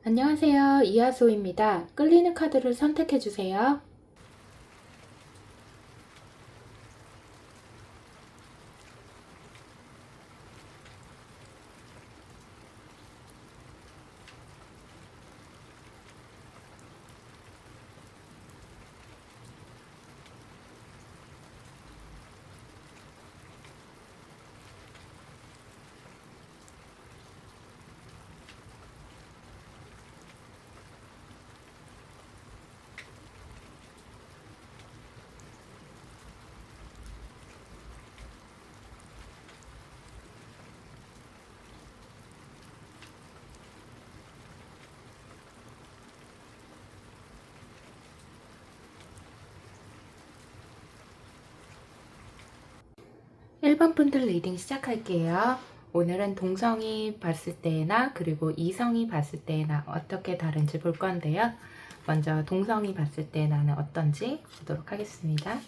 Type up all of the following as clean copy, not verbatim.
안녕하세요. 이하소입니다. 끌리는 카드를 선택해 주세요. 1번 분들 리딩 시작할게요. 오늘은 동성이 봤을 때나 그리고 이성이 봤을 때나 어떻게 다른지 볼 건데요. 먼저 동성이 봤을 때 나는 어떤지 보도록 하겠습니다.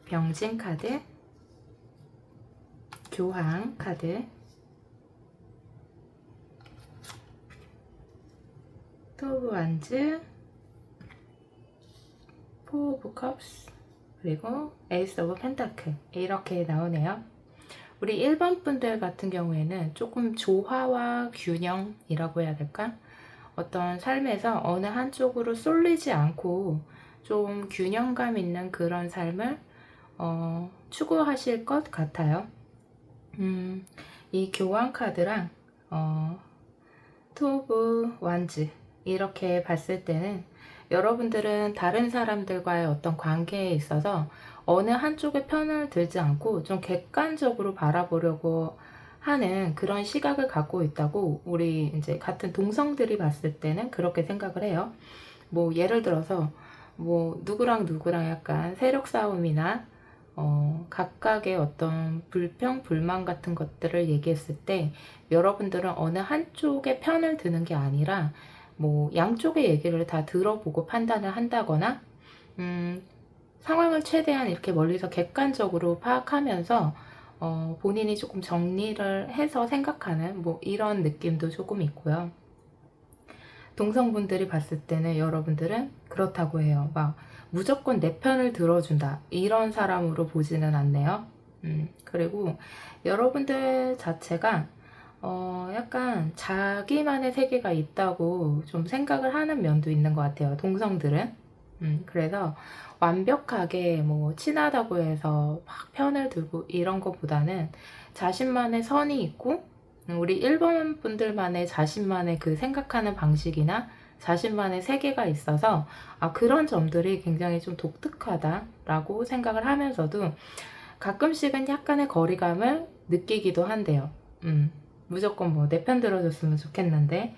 병진 카드, 교황 카드, 투 오브 완즈, 포 오브 컵스, 그리고 에이스 오브 펜타클 이렇게 나오네요. 우리 1번 분들 같은 경우에는 조금 조화와 균형이라고 해야 될까? 어떤 삶에서 어느 한쪽으로 쏠리지 않고 좀 균형감 있는 그런 삶을 추구하실 것 같아요. 이 교환 카드랑 투 오브 완즈 이렇게 봤을 때는 여러분들은 다른 사람들과의 어떤 관계에 있어서 어느 한쪽의 편을 들지 않고 좀 객관적으로 바라보려고 하는 그런 시각을 갖고 있다고 우리 이제 같은 동성들이 봤을 때는 그렇게 생각을 해요. 뭐 예를 들어서 뭐 누구랑 누구랑 약간 세력 싸움이나 각각의 어떤 불평, 불만 같은 것들을 얘기했을 때 여러분들은 어느 한쪽의 편을 드는 게 아니라 뭐 양쪽의 얘기를 다 들어보고 판단을 한다거나 상황을 최대한 이렇게 멀리서 객관적으로 파악하면서 본인이 조금 정리를 해서 생각하는 뭐 이런 느낌도 조금 있고요. 동성분들이 봤을 때는 여러분들은 그렇다고 해요. 막 무조건 내 편을 들어준다 이런 사람으로 보지는 않네요. 그리고 여러분들 자체가 약간 자기만의 세계가 있다고 좀 생각을 하는 면도 있는 것 같아요. 동성들은. 그래서 완벽하게 뭐 친하다고 해서 막 편을 들고 이런 것보다는 자신만의 선이 있고 우리 1번 분들만의 자신만의 그 생각하는 방식이나 자신만의 세계가 있어서 그런 점들이 굉장히 좀 독특하다라고 생각을 하면서도 가끔씩은 약간의 거리감을 느끼기도 한대요. 무조건 뭐 내 편 들어줬으면 좋겠는데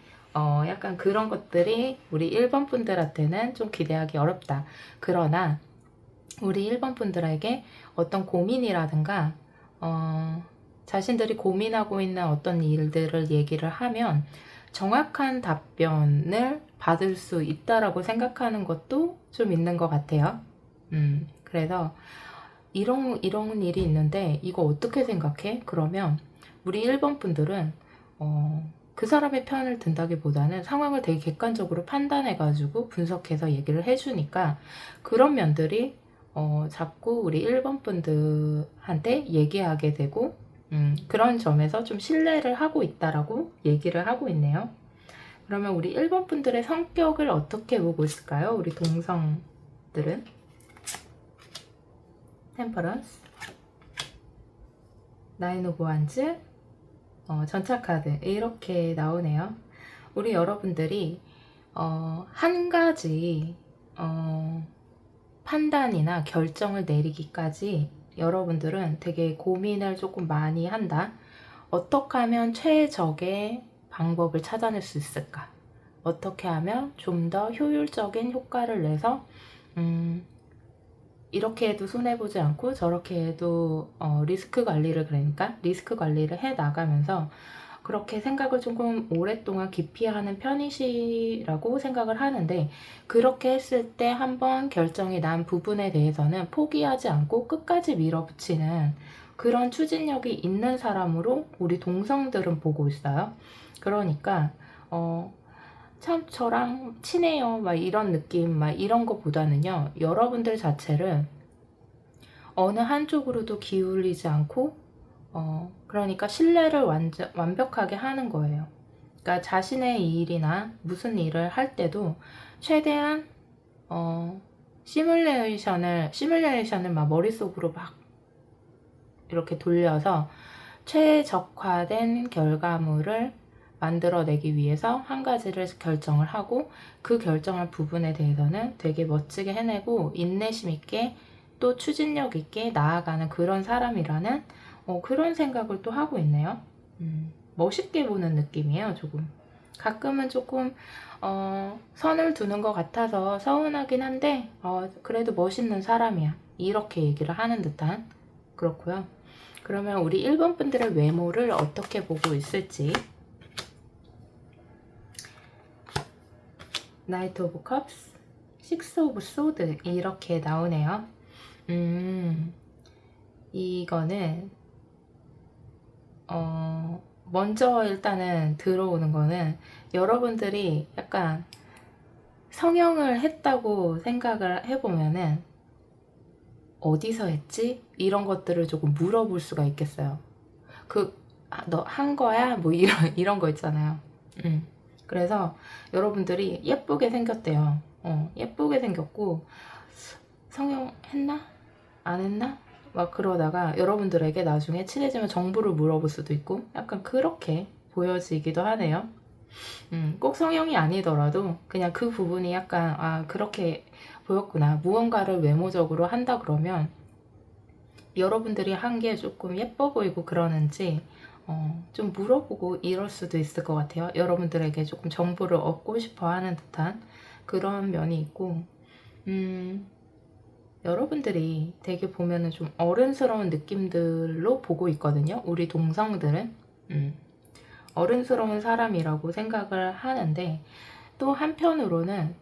약간 그런 것들이 우리 1번 분들한테는 좀 기대하기 어렵다. 그러나 우리 1번 분들에게 어떤 고민이라든가 자신들이 고민하고 있는 어떤 일들을 얘기를 하면 정확한 답변을 받을 수 있다라고 생각하는 것도 좀 있는 것 같아요. 그래서 이런 일이 있는데 이거 어떻게 생각해? 그러면 우리 1번 분들은 그 사람의 편을 든다기보다는 상황을 되게 객관적으로 판단해가지고 분석해서 얘기를 해주니까 그런 면들이 자꾸 우리 1번 분들한테 얘기하게 되고 그런 점에서 좀 신뢰를 하고 있다라고 얘기를 하고 있네요. 그러면 우리 1번 분들의 성격을 어떻게 보고 있을까요? 우리 동성들은 템퍼런스, 나인 오브 완즈, 전차 카드 이렇게 나오네요. 우리 여러분들이 한 가지 판단이나 결정을 내리기까지 여러분들은 되게 고민을 조금 많이 한다. 어떻게 하면 최적의 방법을 찾아낼 수 있을까? 어떻게 하면 좀 더 효율적인 효과를 내서 이렇게 해도 손해보지 않고 저렇게 해도 리스크 관리를 그러니까 리스크 관리를 해 나가면서 그렇게 생각을 조금 오랫동안 깊이 하는 편이시라고 생각을 하는데 그렇게 했을 때 한번 결정이 난 부분에 대해서는 포기하지 않고 끝까지 밀어붙이는 그런 추진력이 있는 사람으로 우리 동성들은 보고 있어요. 그러니까 참 저랑 친해요 막 이런 느낌 막 이런 거보다는요, 여러분들 자체를 어느 한쪽으로도 기울이지 않고 그러니까 신뢰를 완벽하게 하는 거예요. 그러니까 자신의 일이나 무슨 일을 할 때도 최대한 시뮬레이션을 막 머릿속으로 막 이렇게 돌려서 최적화된 결과물을 만들어내기 위해서 한 가지를 결정을 하고, 그 결정한 부분에 대해서는 되게 멋지게 해내고 인내심 있게 또 추진력 있게 나아가는 그런 사람이라는 그런 생각을 또 하고 있네요. 멋있게 보는 느낌이에요. 조금 가끔은 조금 선을 두는 것 같아서 서운하긴 한데 그래도 멋있는 사람이야 이렇게 얘기를 하는 듯한. 그렇고요. 그러면 우리 1번 분들의 외모를 어떻게 보고 있을지. 나이트 오브 컵스, 식스 오브 소드 이렇게 나오네요. 이거는 먼저 일단은 들어오는 거는 여러분들이 약간 성형을 했다고 생각을 해보면은 어디서 했지? 이런 것들을 조금 물어볼 수가 있겠어요. 너 한 거야? 뭐 이런 거 있잖아요. 그래서 여러분들이 예쁘게 생겼대요. 예쁘게 생겼고, 성형 했나? 안 했나? 막 그러다가 여러분들에게 나중에 친해지면 정보를 물어볼 수도 있고, 약간 그렇게 보여지기도 하네요. 꼭 성형이 아니더라도 그냥 그 부분이 약간 그렇게 보였구나, 무언가를 외모적으로 한다 그러면 여러분들이 한 게 조금 예뻐 보이고 그러는지 좀 물어보고 이럴 수도 있을 것 같아요. 여러분들에게 조금 정보를 얻고 싶어 하는 듯한 그런 면이 있고, 여러분들이 되게 보면은 좀 어른스러운 느낌들로 보고 있거든요. 우리 동성들은 어른스러운 사람이라고 생각을 하는데, 또 한편으로는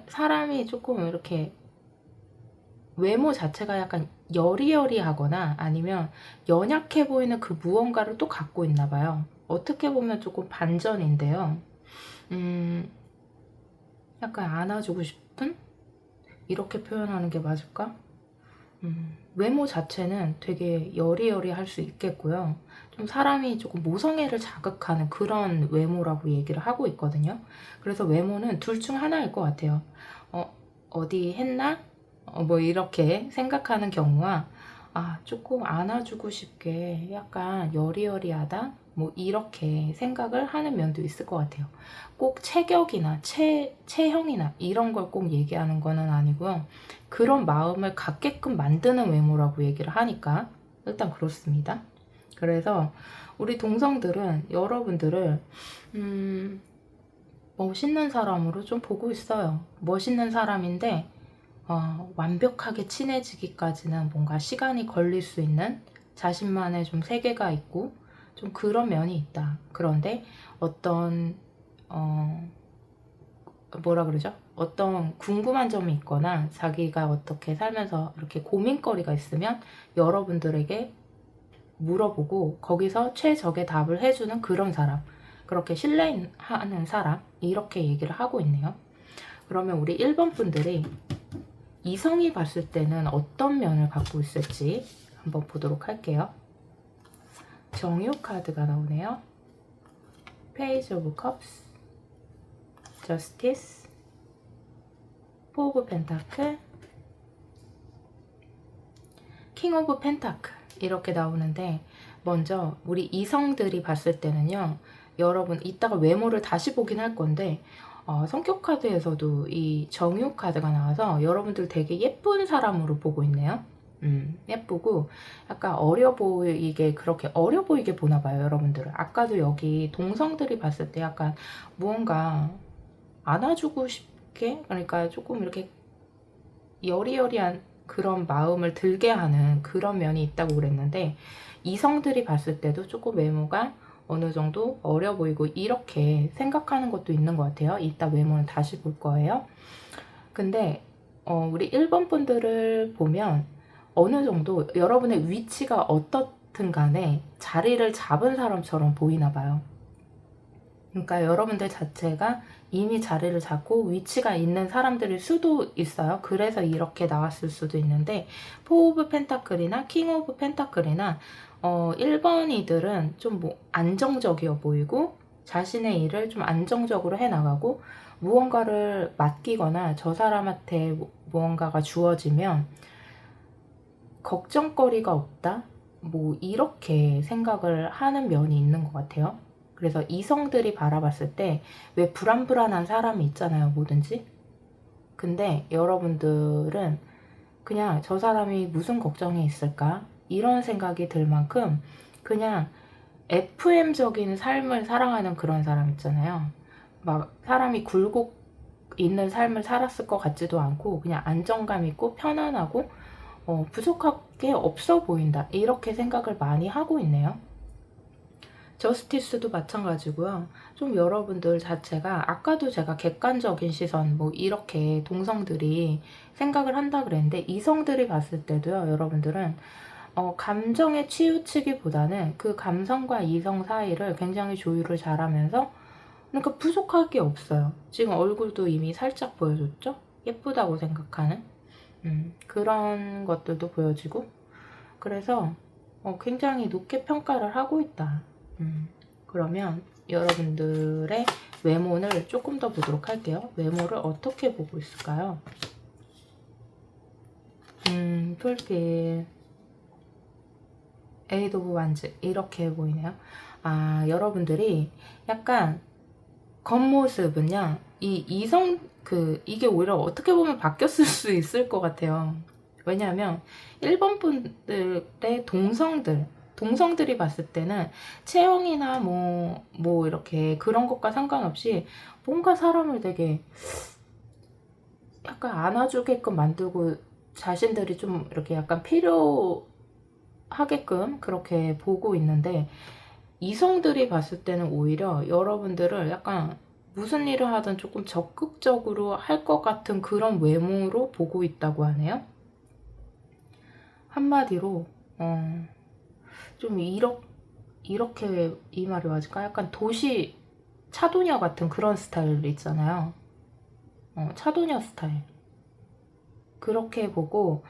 사람이 조금 이렇게 외모 자체가 약간 여리여리하거나 아니면 연약해 보이는 그 무언가를 또 갖고 있나 봐요. 어떻게 보면 조금 반전인데요. 약간 안아주고 싶은? 이렇게 표현하는 게 맞을까? 외모 자체는 되게 여리여리할 수 있겠고요. 좀 사람이 조금 모성애를 자극하는 그런 외모라고 얘기를 하고 있거든요. 그래서 외모는 둘 중 하나일 것 같아요. 어디 했나? 뭐 이렇게 생각하는 경우와 조금 안아주고 싶게 약간 여리여리하다? 뭐 이렇게 생각을 하는 면도 있을 것 같아요. 꼭 체격이나 체형이나 이런 걸 꼭 얘기하는 거는 아니고요. 그런 마음을 갖게끔 만드는 외모라고 얘기를 하니까 일단 그렇습니다. 그래서 우리 동성들은 여러분들을 멋있는 사람으로 좀 보고 있어요. 멋있는 사람인데 완벽하게 친해지기까지는 뭔가 시간이 걸릴 수 있는 자신만의 좀 세계가 있고 좀 그런 면이 있다. 그런데 어떤 뭐라 그러죠? 어떤 궁금한 점이 있거나 자기가 어떻게 살면서 이렇게 고민거리가 있으면 여러분들에게 물어보고 거기서 최적의 답을 해주는 그런 사람, 그렇게 신뢰하는 사람, 이렇게 얘기를 하고 있네요. 그러면 우리 1번 분들이 이성이 봤을 때는 어떤 면을 갖고 있을지 한번 보도록 할게요. 정유 카드가 나오네요. 페이지 오브 컵스, 저스티스, 포 오브 펜타클, 킹 오브 펜타클 이렇게 나오는데, 먼저 우리 이성들이 봤을 때는요, 여러분 이따가 외모를 다시 보긴 할 건데 성격 카드에서도 이 정유 카드가 나와서 여러분들 되게 예쁜 사람으로 보고 있네요. 예쁘고 약간 어려 보이게, 그렇게 어려 보이게 보나 봐요, 여러분들은. 아까도 여기 동성들이 봤을 때 약간 무언가 안아주고 싶게, 그러니까 조금 이렇게 여리여리한 그런 마음을 들게 하는 그런 면이 있다고 그랬는데, 이성들이 봤을 때도 조금 외모가 어느 정도 어려 보이고 이렇게 생각하는 것도 있는 것 같아요. 이따 외모는 다시 볼 거예요. 근데 우리 1번 분들을 보면 어느 정도 여러분의 위치가 어떻든 간에 자리를 잡은 사람처럼 보이나 봐요. 그러니까 여러분들 자체가 이미 자리를 잡고 위치가 있는 사람들일 수도 있어요. 그래서 이렇게 나왔을 수도 있는데, 포 오브 펜타클이나 킹 오브 펜타클이나 1번이들은 좀 뭐 안정적이어 보이고 자신의 일을 좀 안정적으로 해나가고, 무언가를 맡기거나 저 사람한테 무언가가 주어지면 걱정거리가 없다? 뭐 이렇게 생각을 하는 면이 있는 것 같아요. 그래서 이성들이 바라봤을 때 왜 불안불안한 사람이 있잖아요, 뭐든지. 근데 여러분들은 그냥 저 사람이 무슨 걱정이 있을까? 이런 생각이 들 만큼 그냥 FM적인 삶을 살아가는 그런 사람 있잖아요. 막 사람이 굴곡 있는 삶을 살았을 것 같지도 않고 그냥 안정감 있고 편안하고 부족할 게 없어 보인다. 이렇게 생각을 많이 하고 있네요. 저스티스도 마찬가지고요. 좀 여러분들 자체가 아까도 제가 객관적인 시선 뭐 이렇게 동성들이 생각을 한다 그랬는데, 이성들이 봤을 때도요, 여러분들은 감정에 치우치기보다는 그 감성과 이성 사이를 굉장히 조율을 잘하면서, 그러니까 부족할 게 없어요. 지금 얼굴도 이미 살짝 보여줬죠? 예쁘다고 생각하는 그런 것들도 보여지고, 그래서 굉장히 높게 평가를 하고 있다. 그러면 여러분들의 외모를 조금 더 보도록 할게요. 외모를 어떻게 보고 있을까요? 풀필, 에이드 오브 완즈 이렇게 보이네요. 아, 여러분들이 약간 겉모습은요, 이게 오히려 어떻게 보면 바뀌었을 수 있을 것 같아요. 왜냐하면 1번 분들의 동성들이 봤을 때는 체형이나 뭐 이렇게 그런 것과 상관없이 뭔가 사람을 되게 약간 안아주게끔 만들고 자신들이 좀 이렇게 약간 필요하게끔 그렇게 보고 있는데, 이성들이 봤을 때는 오히려 여러분들을 약간 무슨 일을 하든 조금 적극적으로 할 것 같은 그런 외모로 보고 있다고 하네요. 한마디로 좀 이렇게 이 말이 맞을까? 약간 도시 차도녀 같은 그런 스타일 있잖아요. 차도녀 스타일. 그렇게 보고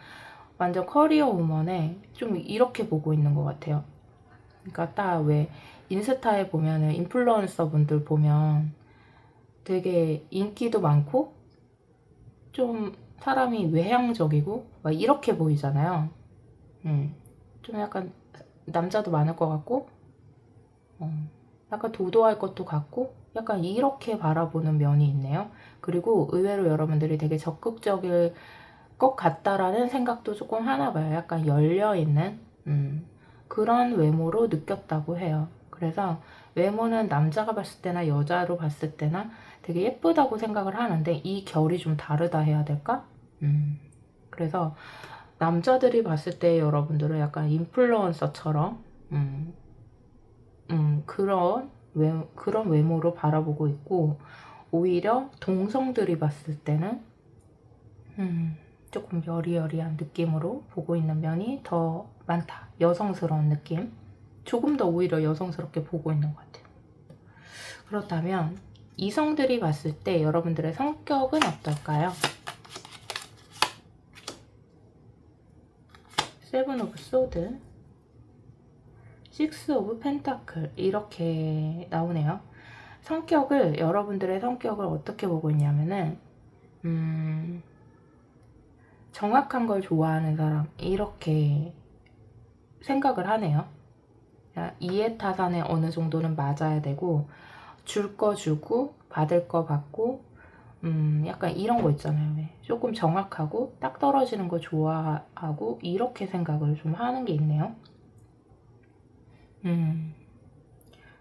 완전 커리어 우먼에 좀 이렇게 보고 있는 것 같아요. 그러니까 딱 왜 인스타에 보면은 인플루언서 분들 보면 되게 인기도 많고 좀 사람이 외향적이고 막 이렇게 보이잖아요. 좀 약간 남자도 많을 것 같고 약간 도도할 것도 같고 약간 이렇게 바라보는 면이 있네요. 그리고 의외로 여러분들이 되게 적극적일 것 같다라는 생각도 조금 하나 봐요. 약간 열려있는 그런 외모로 느꼈다고 해요. 그래서 외모는 남자가 봤을 때나 여자로 봤을 때나 되게 예쁘다고 생각을 하는데, 이 결이 좀 다르다 해야 될까? 그래서 남자들이 봤을 때 여러분들은 약간 인플루언서처럼 그런 외모로 바라보고 있고, 오히려 동성들이 봤을 때는 조금 여리여리한 느낌으로 보고 있는 면이 더 많다. 여성스러운 느낌. 조금 더 오히려 여성스럽게 보고 있는 것 같아요. 그렇다면 이성들이 봤을 때 여러분들의 성격은 어떨까요? 세븐 오브 소드, 식스 오브 펜타클 이렇게 나오네요. 여러분들의 성격을 어떻게 보고 있냐면은 정확한 걸 좋아하는 사람 이렇게 생각을 하네요. 이해타산에 어느 정도는 맞아야 되고, 줄 거 주고 받을 거 받고 약간 이런 거 있잖아요. 왜? 조금 정확하고 딱 떨어지는 거 좋아하고 이렇게 생각을 좀 하는 게 있네요.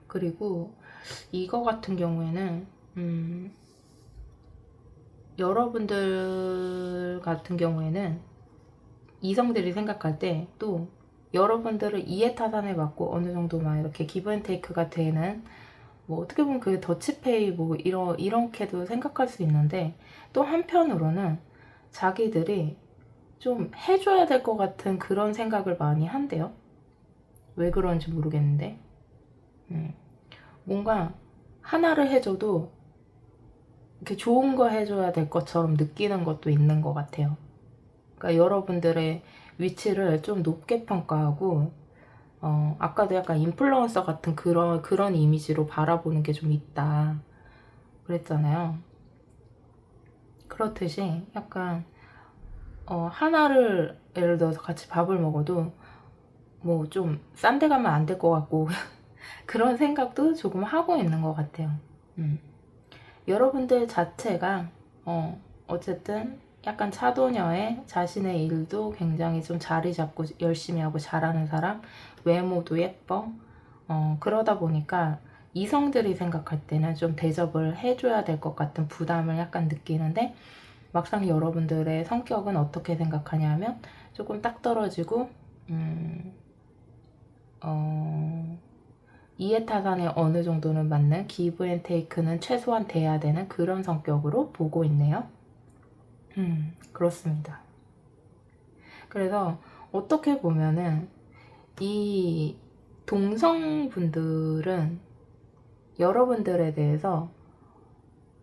그리고 이거 같은 경우에는 여러분들 같은 경우에는 이성들이 생각할 때 또 여러분들을 이해타산에 맞고 어느 정도 막 이렇게 기브앤테이크가 되는, 뭐 어떻게 보면 그 더치페이 뭐 이렇게도 생각할 수 있는데, 또 한편으로는 자기들이 좀 해줘야 될 것 같은 그런 생각을 많이 한대요. 왜 그런지 모르겠는데 뭔가 하나를 해줘도 이렇게 좋은 거 해줘야 될 것처럼 느끼는 것도 있는 것 같아요. 그러니까 여러분들의 위치를 좀 높게 평가하고, 아까도 약간 인플루언서 같은 그런 이미지로 바라보는 게 좀 있다 그랬잖아요. 그렇듯이 약간 하나를 예를 들어서 같이 밥을 먹어도 뭐 좀 싼 데 가면 안 될 것 같고 그런 생각도 조금 하고 있는 것 같아요. 여러분들 자체가 어쨌든 약간 차도녀에 자신의 일도 굉장히 좀 자리 잡고 열심히 하고 잘하는 사람, 외모도 예뻐. 그러다 보니까 이성들이 생각할 때는 좀 대접을 해줘야 될 것 같은 부담을 약간 느끼는데, 막상 여러분들의 성격은 어떻게 생각하냐면 조금 딱 떨어지고 이해타산에 어느 정도는 맞는 기브 앤 테이크는 최소한 돼야 되는 그런 성격으로 보고 있네요. 그렇습니다. 그래서 어떻게 보면은 이 동성분들은 여러분들에 대해서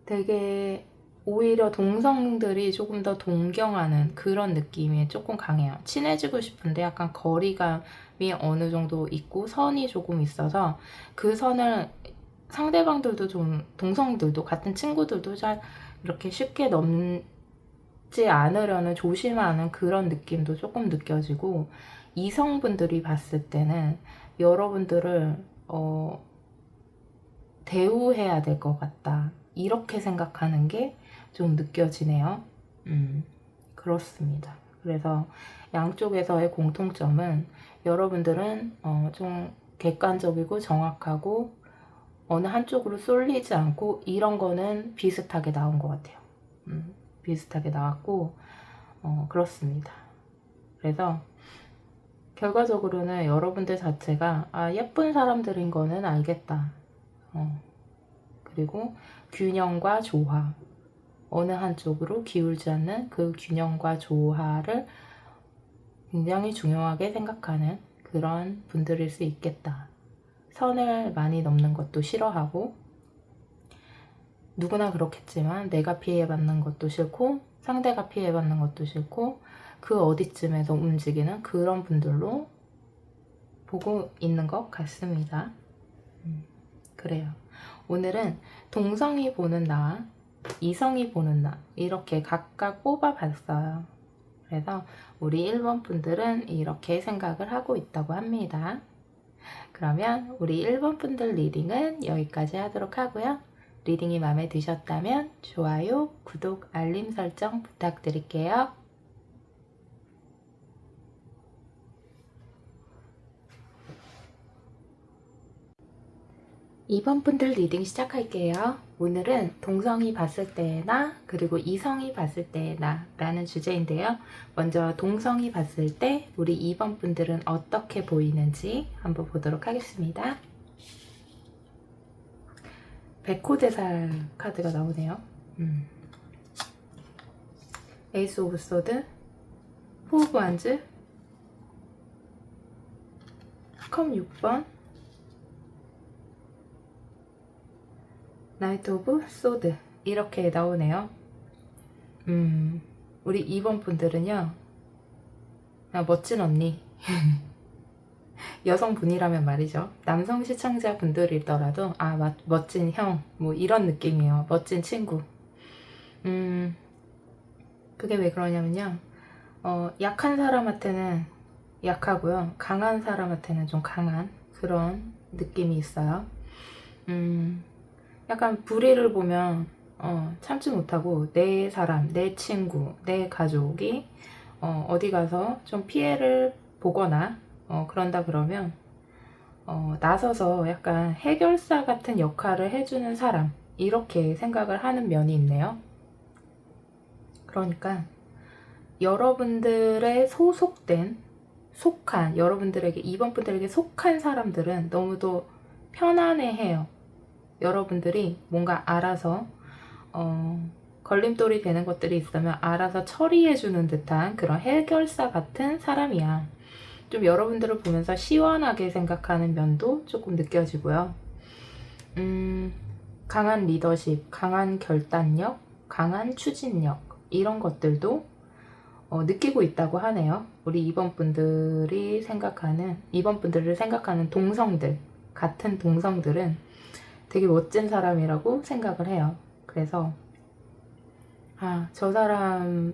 되게 오히려 동성들이 조금 더 동경하는 그런 느낌이 조금 강해요. 친해지고 싶은데 약간 거리감이 어느 정도 있고 선이 조금 있어서 그 선을 상대방들도 좀, 동성들도 같은 친구들도 잘 이렇게 쉽게 넘지 않으려는 조심하는 그런 느낌도 조금 느껴지고, 이성분들이 봤을 때는 여러분들을 대우해야 될 것 같다 이렇게 생각하는 게 좀 느껴지네요. 그렇습니다. 그래서 양쪽에서의 공통점은 여러분들은 좀 객관적이고 정확하고 어느 한쪽으로 쏠리지 않고 이런 거는 비슷하게 나온 것 같아요. 비슷하게 나왔고 그렇습니다. 그래서 결과적으로는 여러분들 자체가 예쁜 사람들인 거는 알겠다. 그리고 균형과 조화, 어느 한쪽으로 기울지 않는 그 균형과 조화를 굉장히 중요하게 생각하는 그런 분들일 수 있겠다. 선을 많이 넘는 것도 싫어하고, 누구나 그렇겠지만 내가 피해받는 것도 싫고 상대가 피해받는 것도 싫고 그 어디쯤에서 움직이는 그런 분들로 보고 있는 것 같습니다. 그래요. 오늘은 동성이 보는 나, 이성이 보는 나 이렇게 각각 뽑아봤어요. 그래서 우리 1번 분들은 이렇게 생각을 하고 있다고 합니다. 그러면 우리 1번 분들 리딩은 여기까지 하도록 하고요. 리딩이 마음에 드셨다면 좋아요, 구독, 알림 설정 부탁드릴게요. 2번 분들 리딩 시작할게요. 오늘은 동성이 봤을 때의 나, 그리고 이성이 봤을 때의 나 라는 주제인데요. 먼저 동성이 봤을 때 우리 2번 분들은 어떻게 보이는지 한번 보도록 하겠습니다. 백호대살 카드가 나오네요. 에이스 오브 소드, 포 오브 완즈, 컵 6번, 나이트 오브 소드 이렇게 나오네요. 우리 2번 분들은요, 멋진 언니 여성분이라면 말이죠. 남성 시청자분들이더라도 멋진 형 뭐 이런 느낌이에요. 멋진 친구. 그게 왜 그러냐면요, 약한 사람한테는 약하고요, 강한 사람한테는 좀 강한 그런 느낌이 있어요. 약간 불의를 보면 참지 못하고 내 사람, 내 친구, 내 가족이 어디 가서 좀 피해를 보거나 그런다 그러면 나서서 약간 해결사 같은 역할을 해주는 사람, 이렇게 생각을 하는 면이 있네요. 그러니까 여러분들의 속한, 여러분들에게, 2번 분들에게 속한 사람들은 너무도 편안해해요. 여러분들이 뭔가 알아서 걸림돌이 되는 것들이 있으면 알아서 처리해주는 듯한 그런 해결사 같은 사람이야. 좀 여러분들을 보면서 시원하게 생각하는 면도 조금 느껴지고요. 강한 리더십, 강한 결단력, 강한 추진력 이런 것들도 느끼고 있다고 하네요. 우리 2번 분들을 생각하는 동성들, 같은 동성들은 되게 멋진 사람이라고 생각을 해요. 그래서 저 사람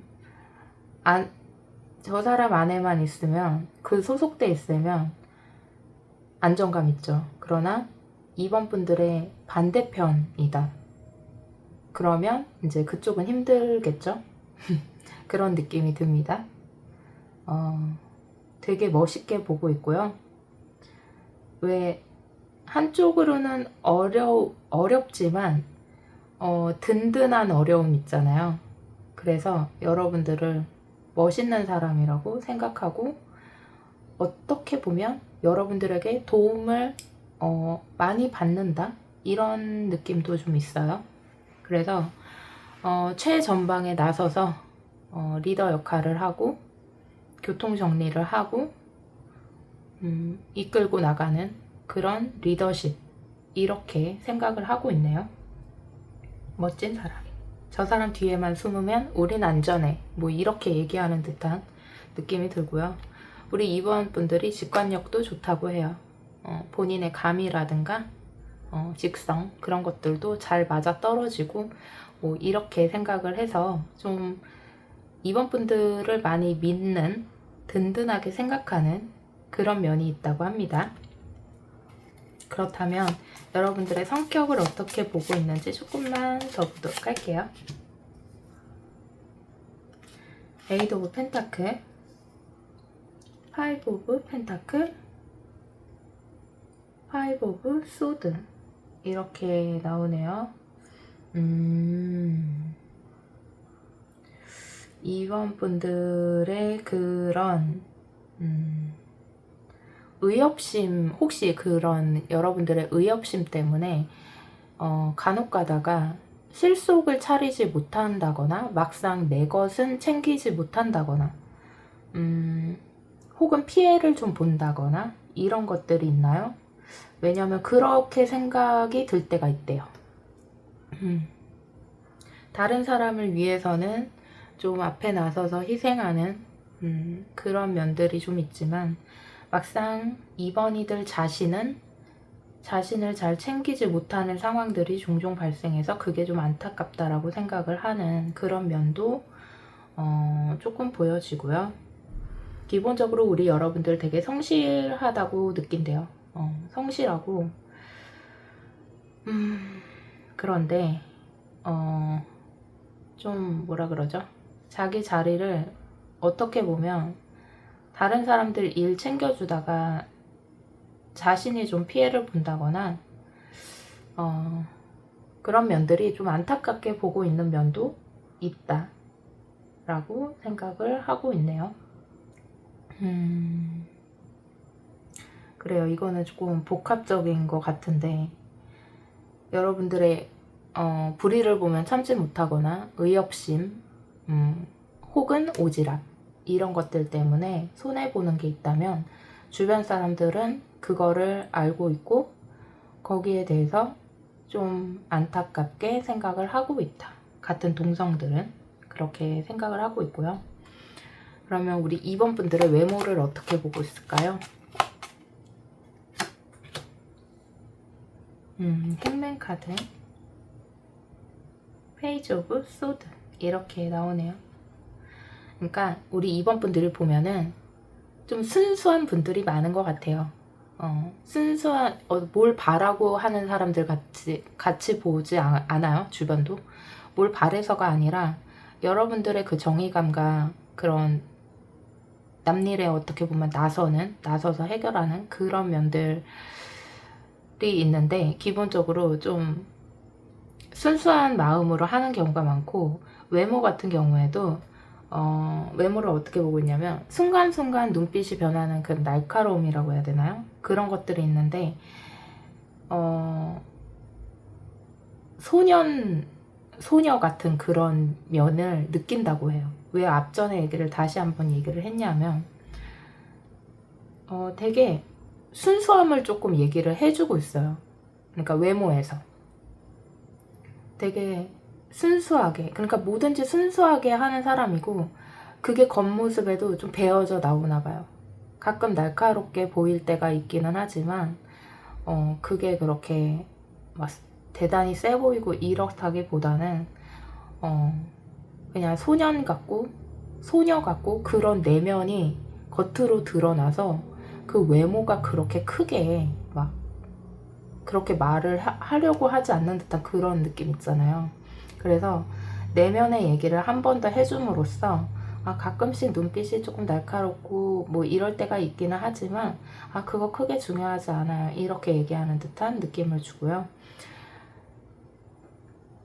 안에만 있으면, 그 소속돼 있으면 안정감 있죠. 그러나 2번 분들의 반대편이다. 그러면 이제 그쪽은 힘들겠죠? 그런 느낌이 듭니다. 되게 멋있게 보고 있고요. 왜 한쪽으로는 어렵지만 든든한 어려움 있잖아요. 그래서 여러분들을 멋있는 사람이라고 생각하고, 어떻게 보면 여러분들에게 도움을 많이 받는다, 이런 느낌도 좀 있어요. 그래서 최전방에 나서서 리더 역할을 하고 교통 정리를 하고 이끌고 나가는 그런 리더십, 이렇게 생각을 하고 있네요. 멋진 사람. 저 사람 뒤에만 숨으면 우린 안전해, 뭐 이렇게 얘기하는 듯한 느낌이 들고요. 우리 2번 분들이 직관력도 좋다고 해요. 본인의 감이라든가 직성, 그런 것들도 잘 맞아 떨어지고, 뭐 이렇게 생각을 해서 좀 2번 분들을 많이 믿는, 든든하게 생각하는 그런 면이 있다고 합니다. 그렇다면 여러분들의 성격을 어떻게 보고 있는지 조금만 더 보도록 할게요. 에이드 오브 펜타클, 파이브 오브 펜타클, 파이브 오브 소드, 이렇게 나오네요. 2번 분들의 그런 의협심, 혹시 그런 여러분들의 의협심 때문에 간혹 가다가 실속을 차리지 못한다거나, 막상 내 것은 챙기지 못한다거나, 혹은 피해를 좀 본다거나, 이런 것들이 있나요? 왜냐면 그렇게 생각이 들 때가 있대요. 다른 사람을 위해서는 좀 앞에 나서서 희생하는 그런 면들이 좀 있지만, 막상 2번이들 자신을 잘 챙기지 못하는 상황들이 종종 발생해서 그게 좀 안타깝다라고 생각을 하는 그런 면도 조금 보여지고요. 기본적으로 우리 여러분들 되게 성실하다고 느낀대요. 성실하고, 그런데 좀 뭐라 그러죠? 자기 자리를 어떻게 보면 다른 사람들 일 챙겨주다가 자신이 좀 피해를 본다거나 그런 면들이 좀 안타깝게 보고 있는 면도 있다 라고 생각을 하고 있네요. 그래요. 이거는 조금 복합적인 것 같은데, 여러분들의 불의를 보면 참지 못하거나 의협심, 혹은 오지랖, 이런 것들 때문에 손해보는 게 있다면, 주변 사람들은 그거를 알고 있고 거기에 대해서 좀 안타깝게 생각을 하고 있다. 같은 동성들은 그렇게 생각을 하고 있고요. 그러면 우리 2번 분들의 외모를 어떻게 보고 있을까요? 행맨 카드, 페이지 오브 소드, 이렇게 나오네요. 그러니까 우리 2번 분들을 보면은 좀 순수한 분들이 많은 것 같아요. 순수한, 뭘 바라고 하는 사람들 같이 보지 않아요, 주변도. 뭘 바래서가 아니라 여러분들의 그 정의감과 그런 남일에 어떻게 보면 나서서 해결하는 그런 면들이 있는데, 기본적으로 좀 순수한 마음으로 하는 경우가 많고, 외모 같은 경우에도 외모를 어떻게 보고 있냐면, 순간순간 눈빛이 변하는 그 날카로움이라고 해야 되나요? 그런 것들이 있는데, 소녀 같은 그런 면을 느낀다고 해요. 왜 앞전에 다시 한번 얘기를 했냐면, 되게 순수함을 조금 얘기를 해주고 있어요. 그러니까 외모에서. 되게 순수하게, 그러니까 뭐든지 순수하게 하는 사람이고, 그게 겉모습에도 좀 배어져 나오나 봐요. 가끔 날카롭게 보일 때가 있기는 하지만 그게 그렇게 막 대단히 세 보이고 이렇다기보다는 그냥 소년 같고 소녀 같고 그런 내면이 겉으로 드러나서 그 외모가 그렇게 크게 막 그렇게 말을 하려고 하지 않는 듯한 그런 느낌 있잖아요. 그래서 내면의 얘기를 한 번 더 해줌으로써 가끔씩 눈빛이 조금 날카롭고 뭐 이럴 때가 있기는 하지만 그거 크게 중요하지 않아요. 이렇게 얘기하는 듯한 느낌을 주고요.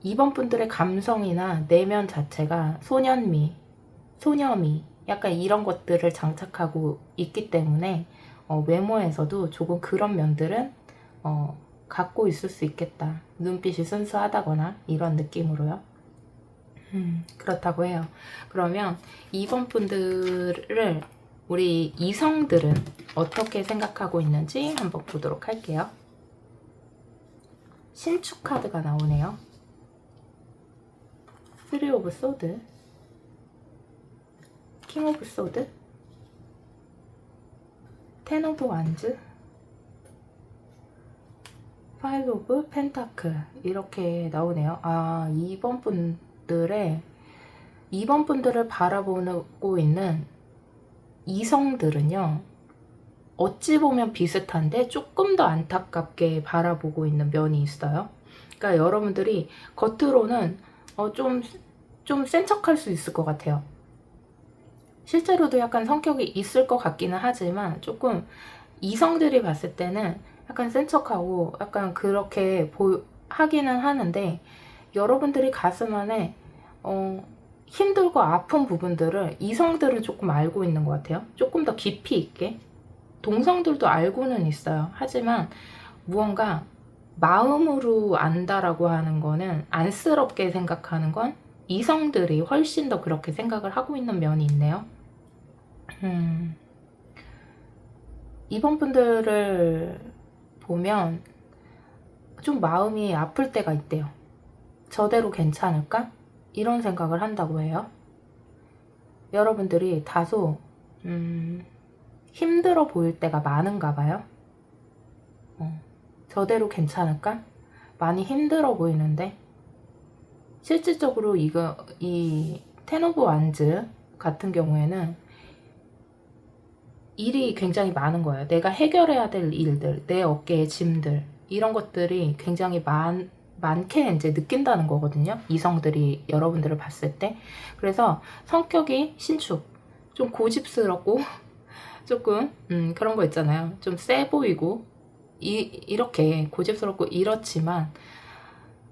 2번 분들의 감성이나 내면 자체가 소년미, 소녀미 약간 이런 것들을 장착하고 있기 때문에 외모에서도 조금 그런 면들은 갖고 있을 수 있겠다. 눈빛이 순수하다거나 이런 느낌으로요. 그렇다고 해요. 그러면 2번 분들을 우리 이성들은 어떻게 생각하고 있는지 한번 보도록 할게요. 신축 카드가 나오네요. 3 오브 소드, 킹 오브 소드, 10 오브 완즈, 5 오브 펜타클 이렇게 나오네요. 2번 분들을 바라보고 있는 이성들은요, 어찌 보면 비슷한데 조금 더 안타깝게 바라보고 있는 면이 있어요. 그러니까 여러분들이 겉으로는 좀 센 척할 수 있을 것 같아요. 실제로도 약간 성격이 있을 것 같기는 하지만 조금 이성들이 봤을 때는 약간 센 척하고 약간 그렇게 하기는 하는데, 여러분들이 가슴 안에 힘들고 아픈 부분들을 이성들은 조금 알고 있는 것 같아요. 조금 더 깊이 있게. 동성들도 알고는 있어요. 하지만 무언가 마음으로 안다라고 하는 거는, 안쓰럽게 생각하는 건 이성들이 훨씬 더 그렇게 생각을 하고 있는 면이 있네요. 이번 분들을 보면 좀 마음이 아플 때가 있대요. 저대로 괜찮을까? 이런 생각을 한다고 해요. 여러분들이 다소 힘들어 보일 때가 많은가 봐요. 저대로 괜찮을까? 많이 힘들어 보이는데, 실질적으로 이 텐 오브 완즈 같은 경우에는 일이 굉장히 많은 거예요. 내가 해결해야 될 일들, 내 어깨의 짐들, 이런 것들이 굉장히 많게 이제 느낀다는 거거든요. 이성들이 여러분들을 봤을 때. 그래서 성격이 신축, 좀 고집스럽고 조금 그런 거 있잖아요. 좀 세 보이고 이렇게 고집스럽고 이렇지만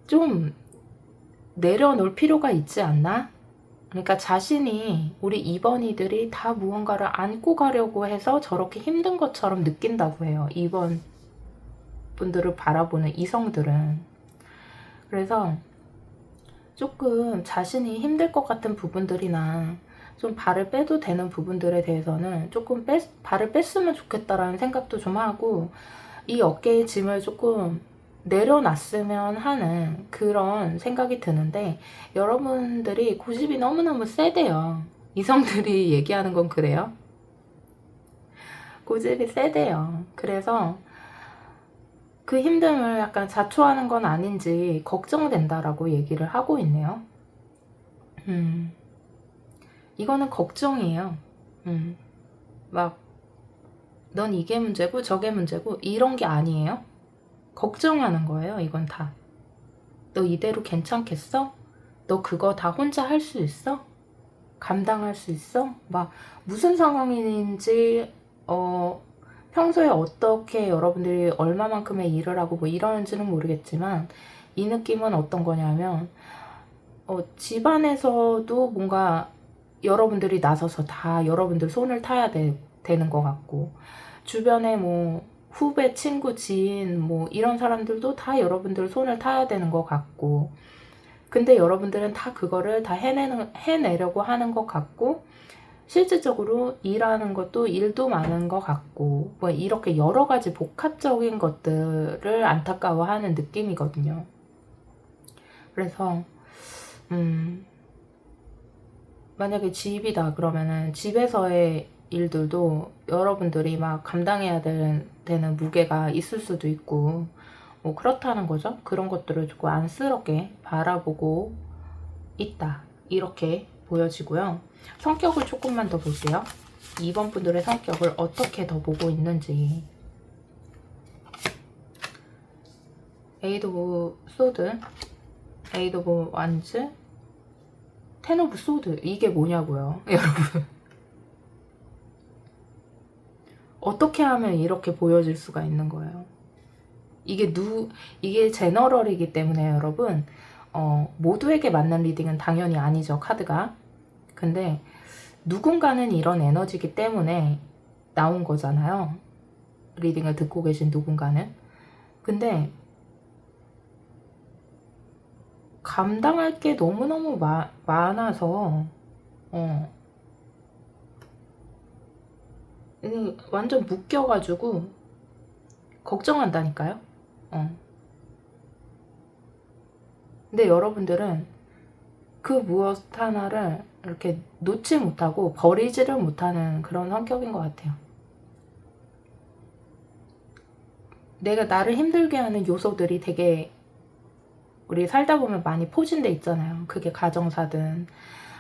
좀 내려놓을 필요가 있지 않나? 그러니까 자신이, 우리 2번이들이 다 무언가를 안고 가려고 해서 저렇게 힘든 것처럼 느낀다고 해요. 2번 분들을 바라보는 이성들은. 그래서 조금 자신이 힘들 것 같은 부분들이나 좀 발을 빼도 되는 부분들에 대해서는 조금 발을 뺐으면 좋겠다라는 생각도 좀 하고, 이 어깨의 짐을 조금 내려놨으면 하는 그런 생각이 드는데, 여러분들이 고집이 너무너무 세대요. 이성들이 얘기하는 건 그래요. 고집이 세대요. 그래서 그 힘듦을 약간 자초하는 건 아닌지 걱정된다라고 얘기를 하고 있네요. 이거는 걱정이에요. 막 넌 이게 문제고 저게 문제고 이런 게 아니에요. 걱정하는 거예요. 이건 다. 너 이대로 괜찮겠어? 너 그거 다 혼자 할 수 있어? 감당할 수 있어? 막 무슨 상황인지 평소에 어떻게 여러분들이 얼마만큼의 일을 하고 뭐 이러는지는 모르겠지만, 이 느낌은 어떤 거냐면 집안에서도 뭔가 여러분들이 나서서 다 여러분들 손을 타야 되는 것 같고, 주변에 뭐 후배, 친구, 지인 뭐 이런 사람들도 다 여러분들 손을 타야 되는 것 같고, 근데 여러분들은 다 그거를 다 해내려고 하는 것 같고, 실질적으로 일하는 것도 일도 많은 것 같고, 뭐 이렇게 여러 가지 복합적인 것들을 안타까워하는 느낌이거든요. 그래서 만약에 집이다 그러면은 집에서의 일들도 여러분들이 막 감당해야 되는 무게가 있을 수도 있고 뭐 그렇다는 거죠. 그런 것들을 조금 안쓰럽게 바라보고 있다, 이렇게 보여지고요. 성격을 조금만 더 볼게요. 2번 분들의 성격을 어떻게 더 보고 있는지. 에이드 오브 소드, 에이드 오브 완즈, 텐 오브 소드. 이게 뭐냐고요, 여러분. 어떻게 하면 이렇게 보여질 수가 있는 거예요. 이게 제너럴이기 때문에 여러분, 모두에게 맞는 리딩은 당연히 아니죠, 카드가. 근데 누군가는 이런 에너지이기 때문에 나온 거잖아요. 리딩을 듣고 계신 누군가는. 근데 감당할 게 너무너무 많아서 완전 묶여가지고 걱정한다니까요. 근데 여러분들은 그 무엇 하나를 이렇게 놓지 못하고 버리지를 못하는 그런 성격인 것 같아요. 내가 나를 힘들게 하는 요소들이 되게 우리 살다 보면 많이 포진돼 있잖아요. 그게 가정사든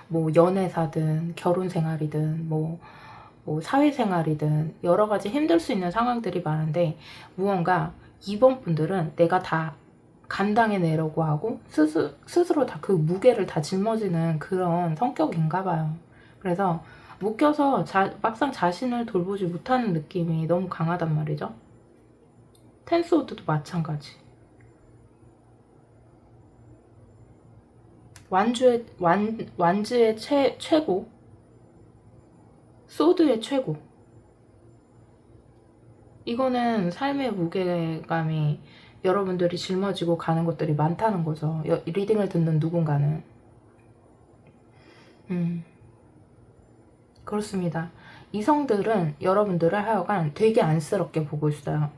뭐 연애사든 결혼생활이든 뭐 사회생활이든 여러 가지 힘들 수 있는 상황들이 많은데, 무언가 이번 분들은 내가 다 감당해내려고 하고 스스로 다 그 무게를 다 짊어지는 그런 성격인가 봐요. 그래서 묶여서 막상 자신을 돌보지 못하는 느낌이 너무 강하단 말이죠. 텐스워드도 마찬가지. 완즈의 최고, 소드의 최고. 이거는 삶의 무게감이 여러분들이 짊어지고 가는 것들이 많다는 거죠. 리딩을 듣는 누군가는. 그렇습니다. 이성들은 여러분들을 하여간 되게 안쓰럽게 보고 있어요.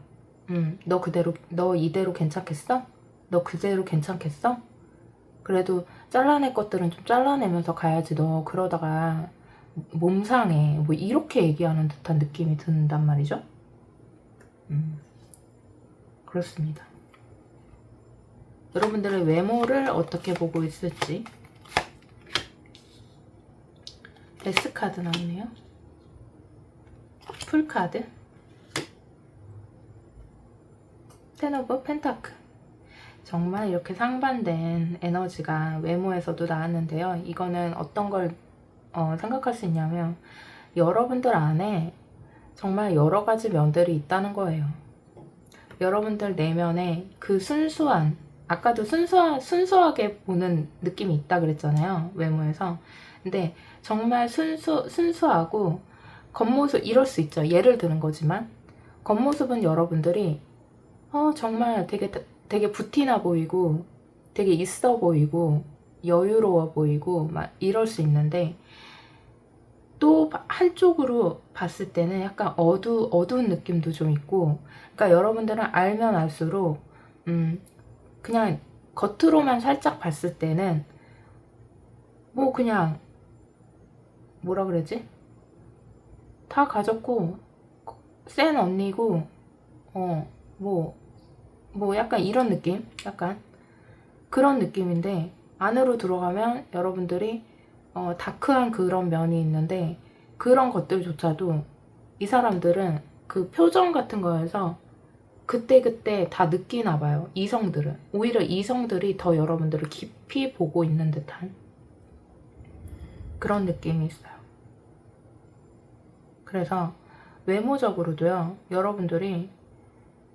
너 이대로 괜찮겠어? 너 그대로 괜찮겠어? 그래도 잘라낼 것들은 좀 잘라내면서 가야지. 너 그러다가 몸 상해. 뭐 이렇게 얘기하는 듯한 느낌이 든단 말이죠. 그렇습니다. 여러분들의 외모를 어떻게 보고 있을지. 데스카드 나오네요. 풀카드, 텐 오브 펜타클. 정말 이렇게 상반된 에너지가 외모에서도 나왔는데요. 이거는 어떤 걸 생각할 수 있냐면, 여러분들 안에 정말 여러 가지 면들이 있다는 거예요. 여러분들 내면에 그 순수한, 아까도 순수하게 보는 느낌이 있다 그랬잖아요, 외모에서. 근데 정말 순수하고 겉모습, 이럴 수 있죠. 예를 드는 거지만 겉모습은 여러분들이 정말 되게 부티나 보이고 되게 있어 보이고 여유로워 보이고 막 이럴 수 있는데, 또 한쪽으로 봤을 때는 약간 어두운 느낌도 좀 있고. 그러니까 여러분들은 알면 알수록 그냥 겉으로만 살짝 봤을 때는 뭐 그냥 뭐라 그러지? 다 가졌고 센 언니고 뭐 약간 이런 느낌? 약간 그런 느낌인데, 안으로 들어가면 여러분들이 다크한 그런 면이 있는데, 그런 것들조차도 이 사람들은 그 표정 같은 거에서 그때그때 다 느끼나 봐요. 이성들은 오히려 이성들이 더 여러분들을 깊이 보고 있는 듯한 그런 느낌이 있어요. 그래서 외모적으로도요, 여러분들이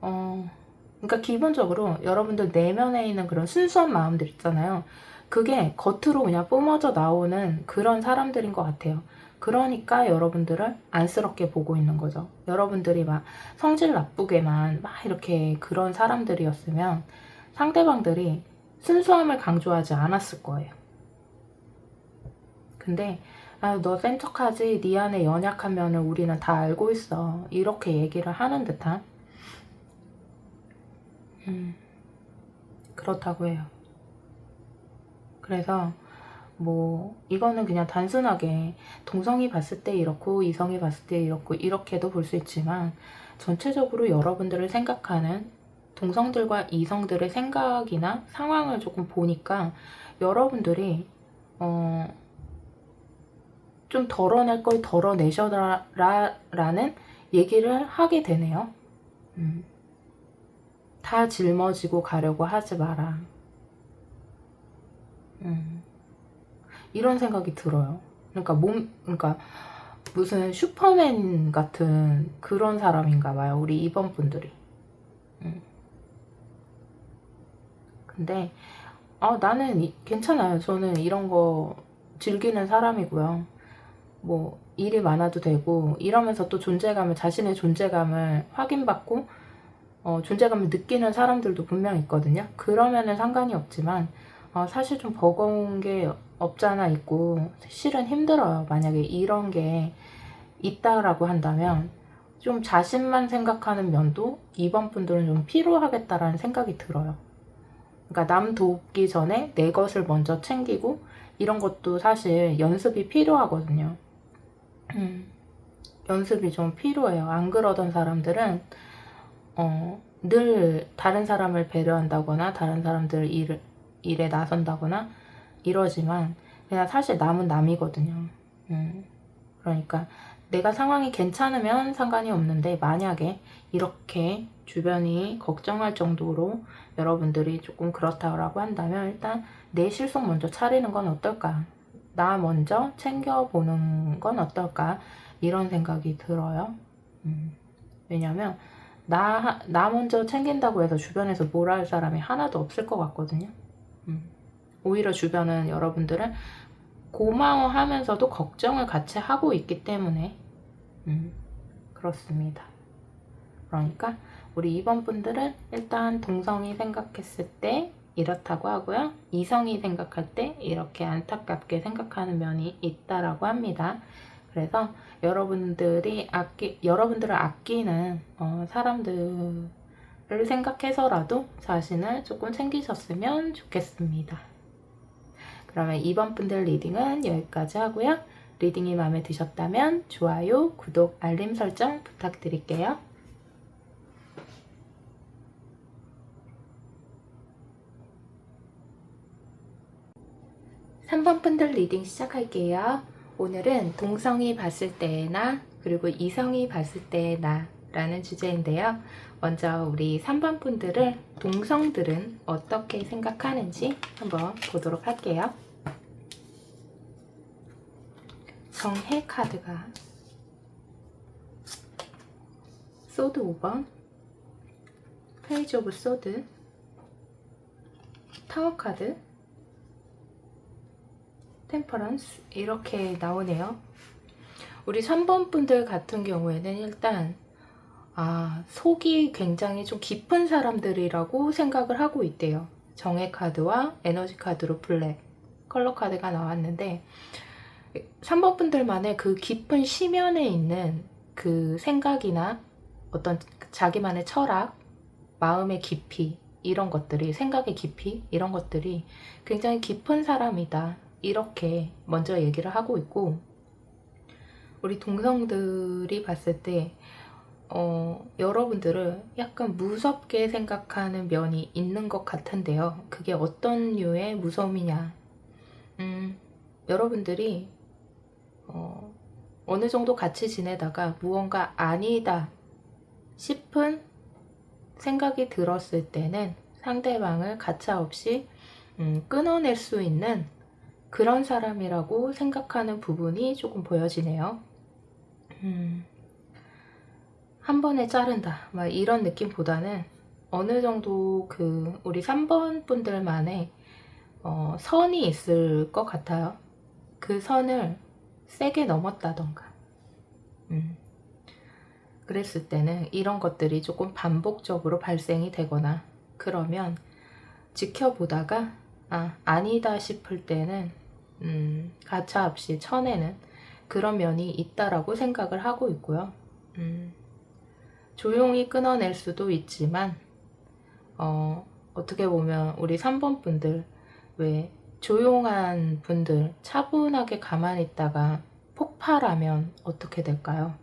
그러니까 기본적으로 여러분들 내면에 있는 그런 순수한 마음들 있잖아요. 그게 겉으로 그냥 뿜어져 나오는 그런 사람들인 것 같아요. 그러니까 여러분들을 안쓰럽게 보고 있는 거죠. 여러분들이 막 성질 나쁘게만 막 이렇게 그런 사람들이었으면 상대방들이 순수함을 강조하지 않았을 거예요. 근데 너 센 척하지, 네 안에 연약한 면을 우리는 다 알고 있어, 이렇게 얘기를 하는 듯한 그렇다고 해요. 그래서 뭐 이거는 그냥 단순하게 동성이 봤을 때 이렇고 이성이 봤을 때 이렇고 이렇게도 볼 수 있지만, 전체적으로 여러분들을 생각하는 동성들과 이성들의 생각이나 상황을 조금 보니까 여러분들이 좀 덜어낼 걸 덜어내셔라 라는 얘기를 하게 되네요. 다 짊어지고 가려고 하지 마라. 이런 생각이 들어요. 그러니까 무슨 슈퍼맨 같은 그런 사람인가 봐요, 우리 이번 분들이. 근데 나는 괜찮아요. 저는 이런 거 즐기는 사람이고요. 뭐 일이 많아도 되고 이러면서 또 자신의 존재감을 확인받고 존재감을 느끼는 사람들도 분명 있거든요. 그러면은 상관이 없지만 사실 좀 버거운 게 없잖아 있고, 실은 힘들어요. 만약에 이런 게 있다라고 한다면 좀 자신만 생각하는 면도 이번 분들은 좀 필요하겠다라는 생각이 들어요. 그러니까 남 돕기 전에 내 것을 먼저 챙기고, 이런 것도 사실 연습이 필요하거든요. 연습이 좀 필요해요. 안 그러던 사람들은 늘 다른 사람을 배려한다거나 다른 사람들 일에 나선다거나 이러지만, 그냥 사실 남은 남이거든요. 그러니까 내가 상황이 괜찮으면 상관이 없는데, 만약에 이렇게 주변이 걱정할 정도로 여러분들이 조금 그렇다고 한다면 일단 내 실속 먼저 차리는 건 어떨까? 나 먼저 챙겨보는 건 어떨까? 이런 생각이 들어요. 왜냐면 나 먼저 챙긴다고 해서 주변에서 뭐라 할 사람이 하나도 없을 것 같거든요. 오히려 주변은 여러분들은 고마워하면서도 걱정을 같이 하고 있기 때문에 그렇습니다. 그러니까 우리 2번 분들은 일단 동성이 생각했을 때 이렇다고 하고요. 이성이 생각할 때 이렇게 안타깝게 생각하는 면이 있다라고 합니다. 그래서 여러분들을 아끼는 사람들을 생각해서라도 자신을 조금 챙기셨으면 좋겠습니다. 그러면 2번 분들 리딩은 여기까지 하고요. 리딩이 마음에 드셨다면 좋아요, 구독, 알림 설정 부탁드릴게요. 3번 분들 리딩 시작할게요. 오늘은 동성이 봤을 때의 나, 그리고 이성이 봤을 때의 나 라는 주제인데요. 먼저 우리 3번 분들을 동성들은 어떻게 생각하는지 한번 보도록 할게요. 정해 카드가 소드 5번, 페이지 오브 소드, 타워 카드, 템퍼런스 이렇게 나오네요. 우리 3번 분들 같은 경우에는 일단 속이 굉장히 좀 깊은 사람들이라고 생각을 하고 있대요. 정의 카드와 에너지 카드로 블랙 컬러 카드가 나왔는데, 3번 분들만의 그 깊은 심연에 있는 그 생각이나 어떤 자기만의 철학, 마음의 깊이 이런 것들이, 생각의 깊이 이런 것들이 굉장히 깊은 사람이다, 이렇게 먼저 얘기를 하고 있고, 우리 동성들이 봤을 때 여러분들을 약간 무섭게 생각하는 면이 있는 것 같은데요. 그게 어떤 류의 무서움이냐? 여러분들이 어느 정도 같이 지내다가 무언가 아니다 싶은 생각이 들었을 때는 상대방을 가차없이 끊어낼 수 있는 그런 사람이라고 생각하는 부분이 조금 보여지네요. 한 번에 자른다 막 이런 느낌보다는 어느 정도 우리 3번 분들만의 선이 있을 것 같아요. 그 선을 세게 넘었다던가 그랬을 때는 이런 것들이 조금 반복적으로 발생이 되거나, 그러면 지켜보다가 아니다 싶을 때는 가차없이 쳐내는 그런 면이 있다라고 생각을 하고 있고요. 조용히 끊어낼 수도 있지만 어떻게 보면 우리 3번 분들 왜 조용한 분들, 차분하게 가만히 있다가 폭발하면 어떻게 될까요?